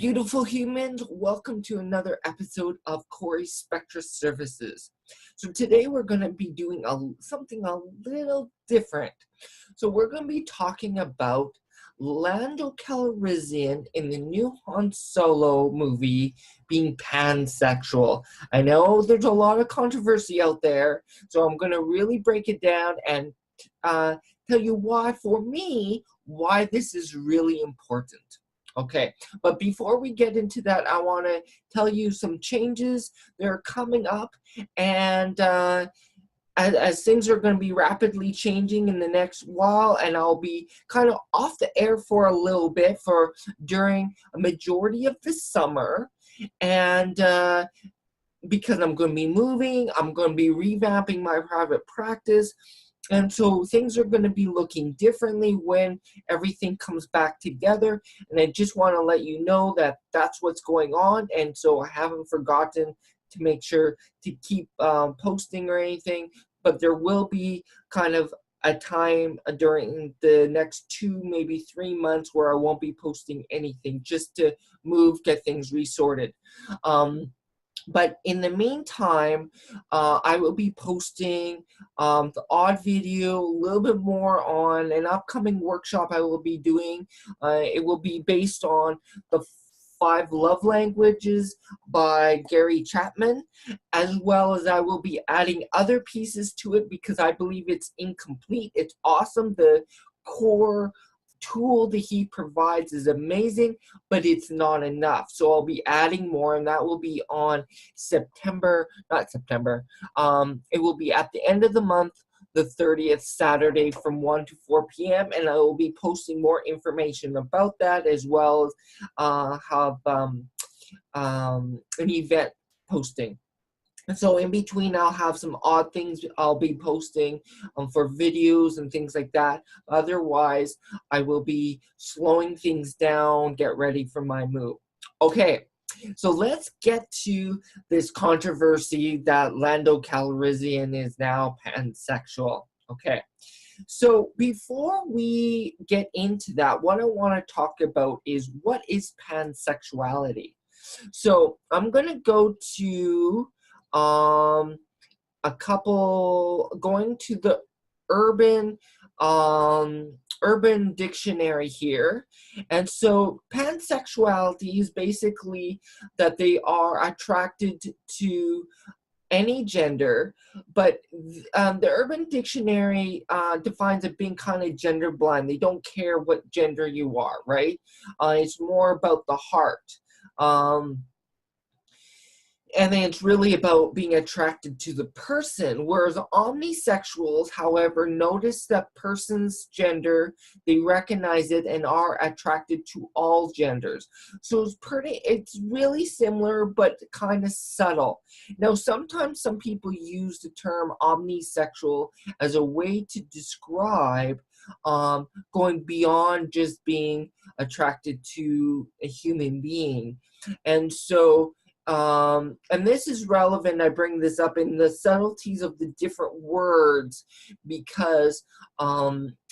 beautiful humans. Welcome to another episode of Corey Spectra Services. So today we're going to be doing something a little different. So we're going to be talking about Lando Calrissian in the new Han Solo movie being pansexual. I know there's a lot of controversy out there, so I'm going to really break it down and tell you why this is really important. Okay, but before we get into that, I want to tell you some changes that are coming up, and as things are going to be rapidly changing in the next while, and I'll be kind of off the air for a little bit during a majority of the summer, and because I'm going to be moving, I'm going to be revamping my private practice. And so things are going to be looking differently when everything comes back together. And I just want to let you know that that's what's going on. And so I haven't forgotten to make sure to keep posting or anything. But there will be kind of a time during the next 2, maybe 3 months where I won't be posting anything just to get things resorted. But in the meantime, I will be posting the odd video, a little bit more on an upcoming workshop I will be doing. It will be based on the 5 love languages by Gary Chapman, as well as I will be adding other pieces to it because I believe it's incomplete. It's awesome. The core tool that he provides is amazing, but it's not enough. So I'll be adding more, and that will be on it will be at the end of the month, the 30th, Saturday from 1 to 4 p.m. and I will be posting more information about that, as well as have an event posting. And so in between, I'll have some odd things I'll be posting for videos and things like that. Otherwise, I will be slowing things down, get ready for my move. Okay, so let's get to this controversy that Lando Calrissian is now pansexual. Okay, so before we get into that, what I want to talk about is what is pansexuality. So I'm going to go to going to the urban dictionary here. And so pansexuality is basically that they are attracted to any gender, but the Urban Dictionary defines it being kind of gender blind. They don't care what gender you are, right? It's more about the heart. And then it's really about being attracted to the person, whereas omnisexuals, however, notice that person's gender, they recognize it and are attracted to all genders. So it's really similar, but kind of subtle. Now, sometimes some people use the term omnisexual as a way to describe going beyond just being attracted to a human being. And so, and this is relevant, I bring this up in the subtleties of the different words, because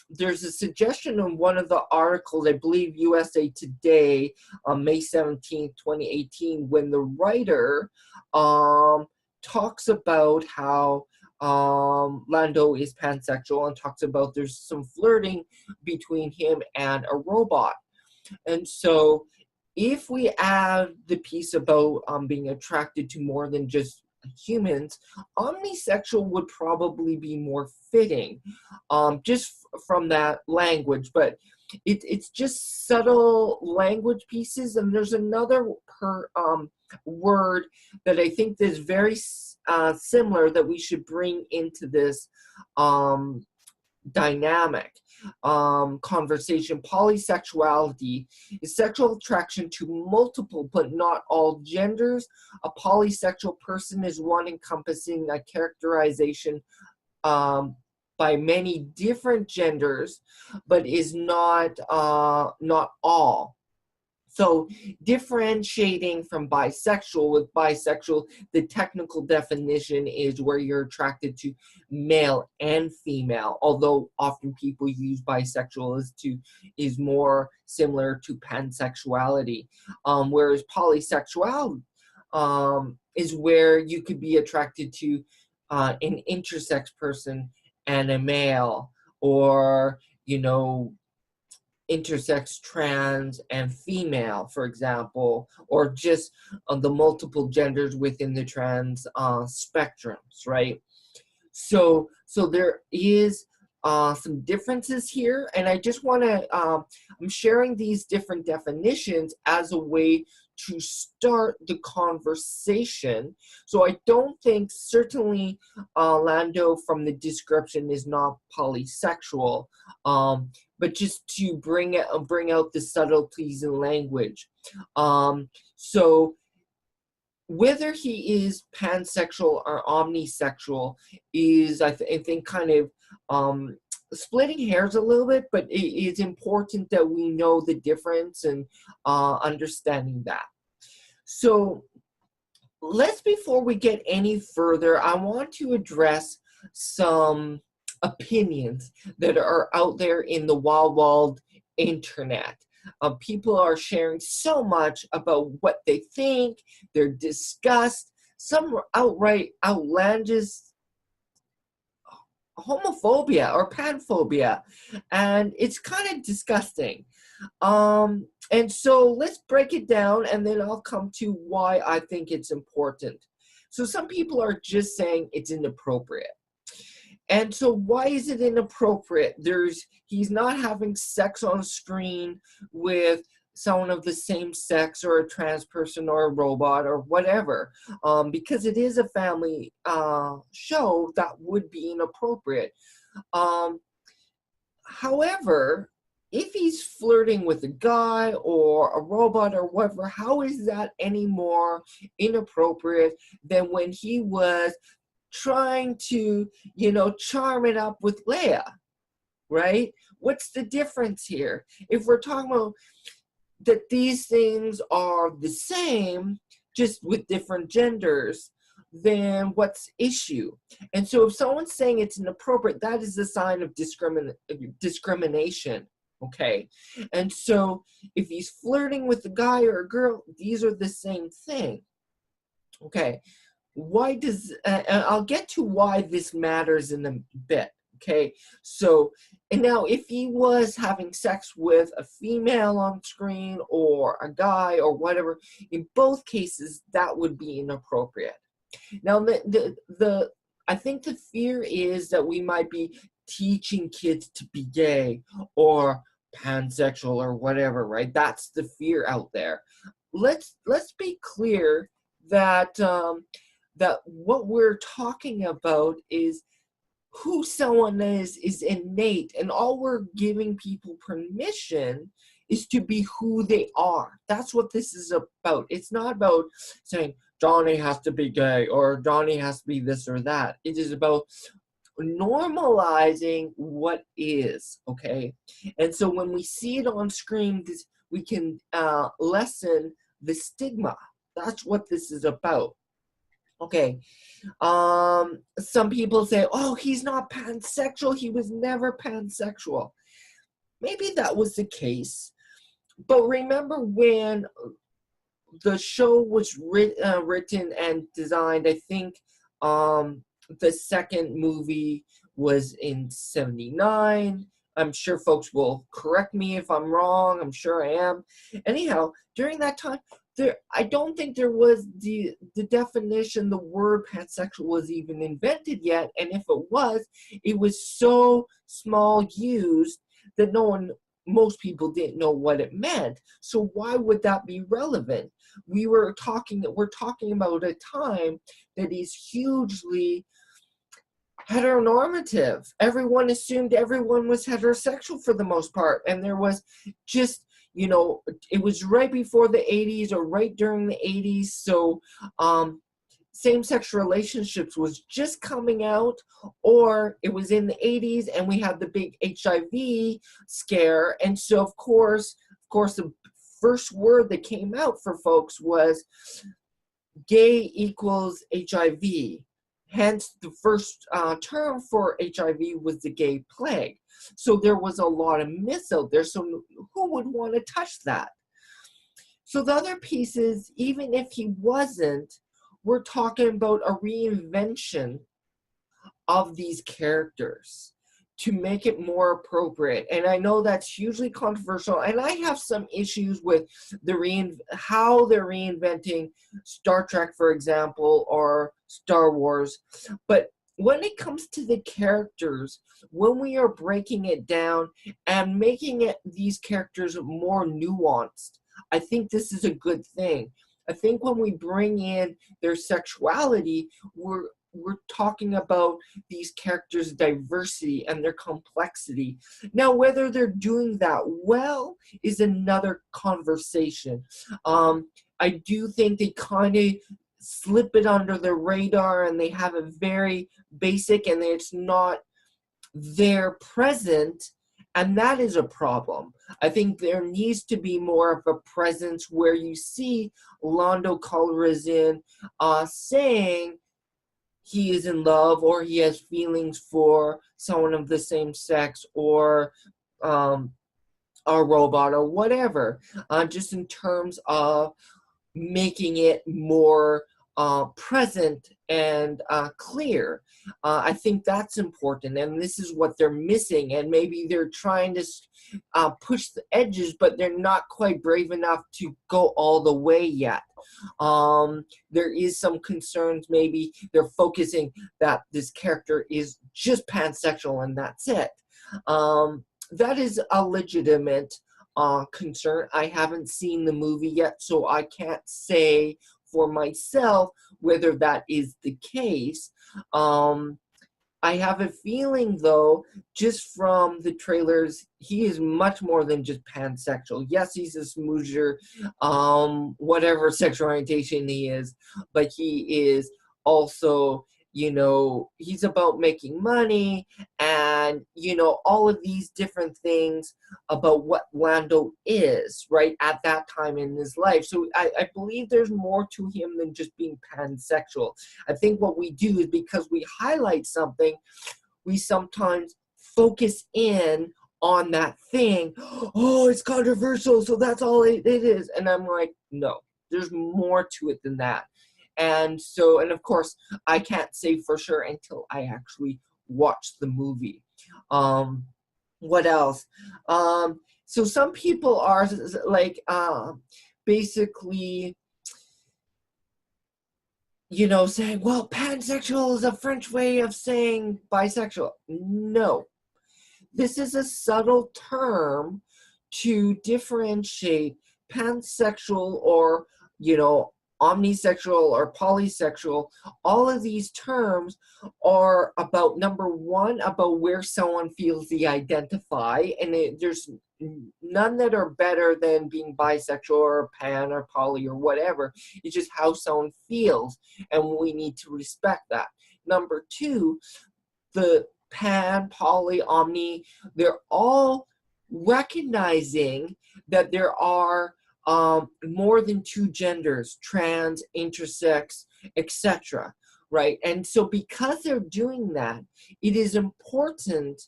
there's a suggestion in one of the articles, I believe USA Today, on May 17th, 2018, when the writer talks about how Lando is pansexual and talks about there's some flirting between him and a robot. And so if we add the piece about being attracted to more than just humans, omnisexual would probably be more fitting, just from that language. But it's just subtle language pieces, and there's another word that I think is very similar that we should bring into this dynamic conversation. Polysexuality is sexual attraction to multiple but not all genders. A polysexual person is one encompassing a characterization by many different genders, but is not all. So differentiating from bisexual, with bisexual, the technical definition is where you're attracted to male and female, although often people use bisexual is more similar to pansexuality. Whereas polysexual is where you could be attracted to an intersex person and a male, or, you know, intersex trans and female, for example, or just the multiple genders within the trans spectrums, right? So there is some differences here, and I just want to, I'm sharing these different definitions as a way to start the conversation. So I don't think, certainly Lando from the description is not polysexual, but just to bring out the subtleties in language. So whether he is pansexual or omnisexual is, I think, kind of splitting hairs a little bit, but it is important that we know the difference and understanding that. So before we get any further, I want to address some opinions that are out there in the wild internet. People are sharing so much about what they think, their disgust, some outright outlandish homophobia or panphobia, and it's kind of disgusting. And so let's break it down, and then I'll come to why I think it's important. So some people are just saying it's inappropriate. And so why is it inappropriate? He's not having sex on screen with someone of the same sex, or a trans person, or a robot, or whatever. Because it is a family show, that would be inappropriate. However, if he's flirting with a guy or a robot or whatever, how is that any more inappropriate than when he was trying to, charm it up with Leia, right? What's the difference here? If we're talking about that these things are the same, just with different genders, then what's issue? And so if someone's saying it's inappropriate, that is a sign of discrimination, okay? And so if he's flirting with a guy or a girl, these are the same thing, okay? Why does, I'll get to why this matters in a bit, okay? So, and now if he was having sex with a female on screen, or a guy, or whatever, in both cases, that would be inappropriate. Now, I think the fear is that we might be teaching kids to be gay, or pansexual, or whatever, right? That's the fear out there. Let's be clear that that what we're talking about is who someone is innate, and all we're giving people permission is to be who they are. That's what this is about. It's not about saying Johnny has to be gay, or Johnny has to be this or that. It is about normalizing what is, okay? And so when we see it on screen, we can lessen the stigma. That's what this is about. Okay, some people say, oh, he's not pansexual. He was never pansexual. Maybe that was the case. But remember when the show was written and designed, I think the second movie was in 1979. I'm sure folks will correct me if I'm wrong. I'm sure I am. Anyhow, during that time, I don't think there was the definition, the word pansexual was even invented yet. And if it was so small used that most people didn't know what it meant. So why would that be relevant? We're talking about a time that is hugely heteronormative. Everyone assumed everyone was heterosexual for the most part. And there was just, it was right before the 80s, or right during the 80s. So same-sex relationships was just coming out, or it was in the 80s and we had the big HIV scare. And so, of course, the first word that came out for folks was gay equals HIV. Hence, the first term for HIV was the gay plague. So there was a lot of myths out there. So who would want to touch that? So the other piece is, even if he wasn't, we're talking about a reinvention of these characters to make it more appropriate. And I know that's hugely controversial, and I have some issues with how they're reinventing Star Trek, for example, or Star Wars. But when it comes to the characters, when we are breaking it down and making these characters more nuanced, I think this is a good thing. I think when we bring in their sexuality, we're talking about these characters' diversity and their complexity. Now, whether they're doing that well is another conversation. I do think they kind of slip it under the radar, and they have a very basic, and it's not there present, and that is a problem. I think there needs to be more of a presence where you see Lando Calrissian saying he is in love, or he has feelings for someone of the same sex, or a robot, or whatever, just in terms of making it more present and clear. I think that's important, and this is what they're missing, and maybe they're trying to push the edges, but they're not quite brave enough to go all the way yet. There is some concerns, maybe they're focusing that this character is just pansexual and that's it. That is a legitimate concern. I haven't seen the movie yet, so I can't say for myself whether that is the case. I have a feeling, though, just from the trailers, he is much more than just pansexual. Yes, he's a smoozer, whatever sexual orientation he is, but he is also, he's about making money, and, all of these different things about what Lando is, right, at that time in his life. So I believe there's more to him than just being pansexual. I think what we do is, because we highlight something, we sometimes focus in on that thing. Oh, it's controversial, so that's all it is. And I'm like, no, there's more to it than that. And of course, I can't say for sure until I actually watch the movie. What else? So some people are like, basically, saying, well, pansexual is a French way of saying bisexual. No. This is a subtle term to differentiate pansexual, or, omnisexual, or polysexual. All of these terms are about, number one, about where someone feels they identify, and there's none that are better than being bisexual or pan or poly or whatever. It's just how someone feels, and we need to respect that. Number two, the pan, poly, omni, they're all recognizing that there are more than two genders, trans, intersex, etc., right? And so because they're doing that, it is important,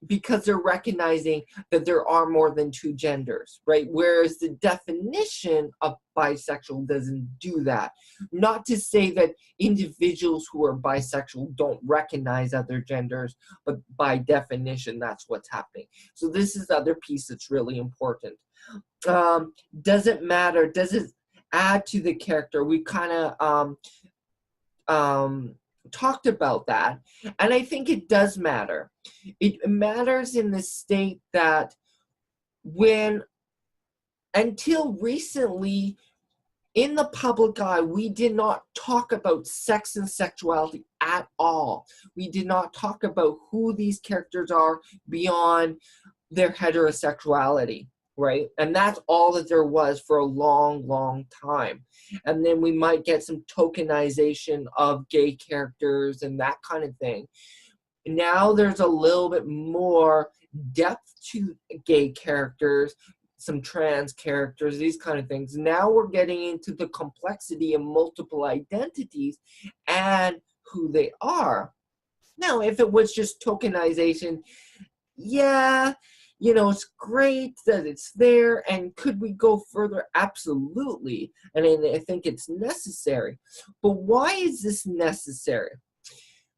because they're recognizing that there are more than two genders, right? Whereas the definition of bisexual doesn't do that. Not to say that individuals who are bisexual don't recognize other genders, but by definition, that's what's happening. So this is the other piece that's really important. Does it matter? Does it add to the character? We kind of talked about that, and I think it does matter. It matters in the state that until recently, in the public eye, we did not talk about sex and sexuality at all. We did not talk about who these characters are beyond their heterosexuality, right? And that's all that there was for a long, long time. And then we might get some tokenization of gay characters and that kind of thing. Now there's a little bit more depth to gay characters, some trans characters, these kind of things. Now we're getting into the complexity of multiple identities and who they are. Now, if it was just tokenization, yeah, it's great that it's there, and could we go further? Absolutely. And I think it's necessary. But why is this necessary?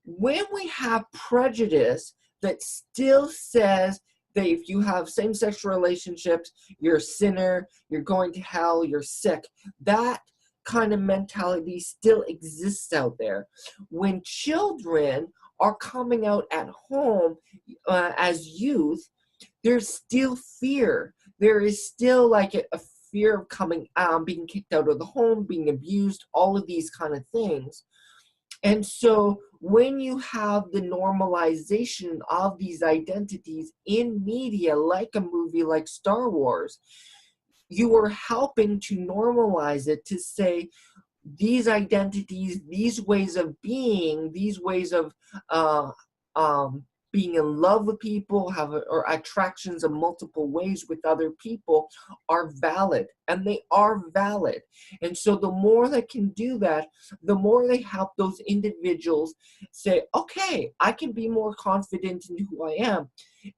When we have prejudice that still says that if you have same-sex relationships, you're a sinner, you're going to hell, you're sick, that kind of mentality still exists out there. When children are coming out at home as youth, there's still fear. There is still like a fear of coming out, being kicked out of the home, being abused, all of these kind of things. And so when you have the normalization of these identities in media, like a movie like Star Wars, you are helping to normalize it, to say these identities, these ways of being, these ways of being in love with people, or attractions of multiple ways with other people are valid, and they are valid. And so the more they can do that, the more they help those individuals say, okay, I can be more confident in who I am.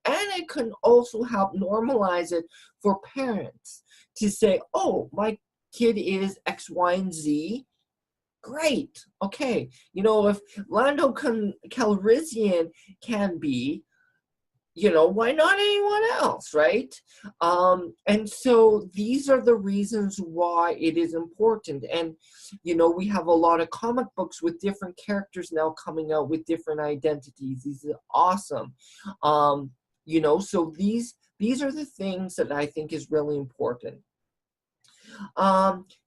And it can also help normalize it for parents to say, oh, my kid is X, Y, and Z. Great. Okay. If Lando Calrissian can be, why not anyone else, right? And so these are the reasons why it is important. And, we have a lot of comic books with different characters now coming out with different identities. These are awesome. So these are the things that I think is really important.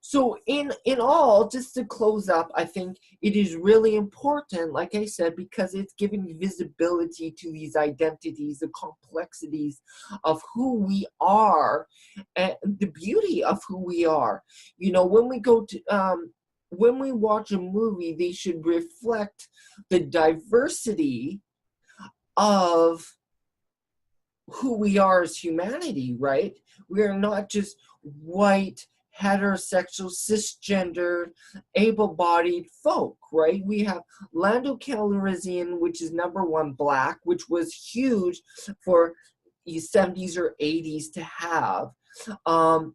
So in all, just to close up, I think it is really important, like I said, because it's giving visibility to these identities, the complexities of who we are, and the beauty of who we are. When we go to, when we watch a movie, they should reflect the diversity of who we are as humanity, right? We are not just white, heterosexual, cisgender, able-bodied folk, right? We have Lando Calrissian, which is #1 black, which was huge for the 70s or 80s to have.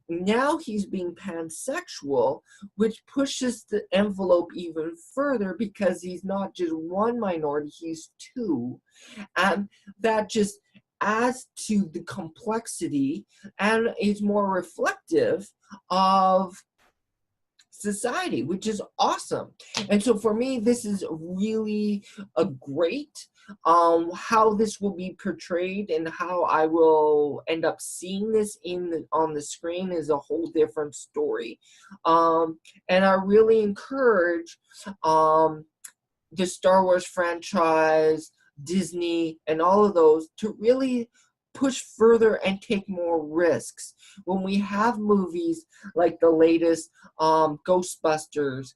Now he's being pansexual, which pushes the envelope even further, because he's not just one minority, he's two. And that just adds to the complexity and is more reflective of society, which is awesome. And so for me, this is really a great how this will be portrayed, and how I will end up seeing this on the screen is a whole different story. And I really encourage the Star Wars franchise, Disney, and all of those to really push further and take more risks. When we have movies like the latest Ghostbusters,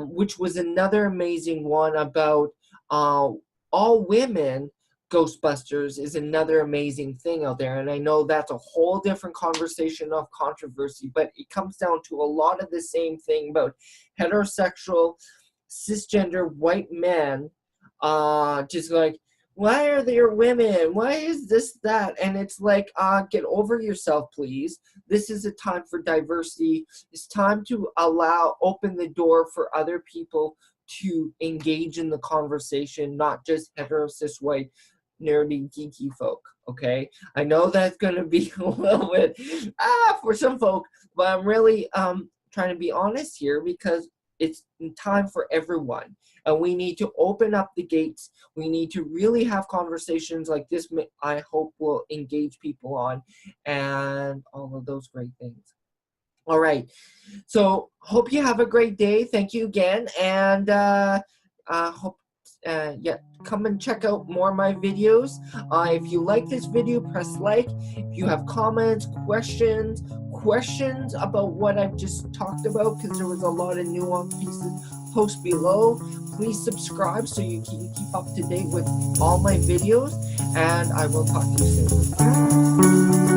which was another amazing one about all women, Ghostbusters is another amazing thing out there. And I know that's a whole different conversation of controversy, but it comes down to a lot of the same thing about heterosexual, cisgender white men, just like, why are there women? Why is this, that? And it's like, get over yourself, please. This is a time for diversity. It's time to open the door for other people to engage in the conversation, not just hetero, cis, white, nerdy, geeky folk, okay? I know that's going to be a little bit, for some folk, but I'm really trying to be honest here, because it's time for everyone. And we need to open up the gates. We need to really have conversations like this, I hope will engage people on, and all of those great things. All right. So hope you have a great day. Thank you again. And hope, come and check out more of my videos. If you like this video, press like. If you have comments, questions about what I've just talked about, because there was a lot of nuanced pieces, post below. Please subscribe so you can keep up to date with all my videos, and I will talk to you soon.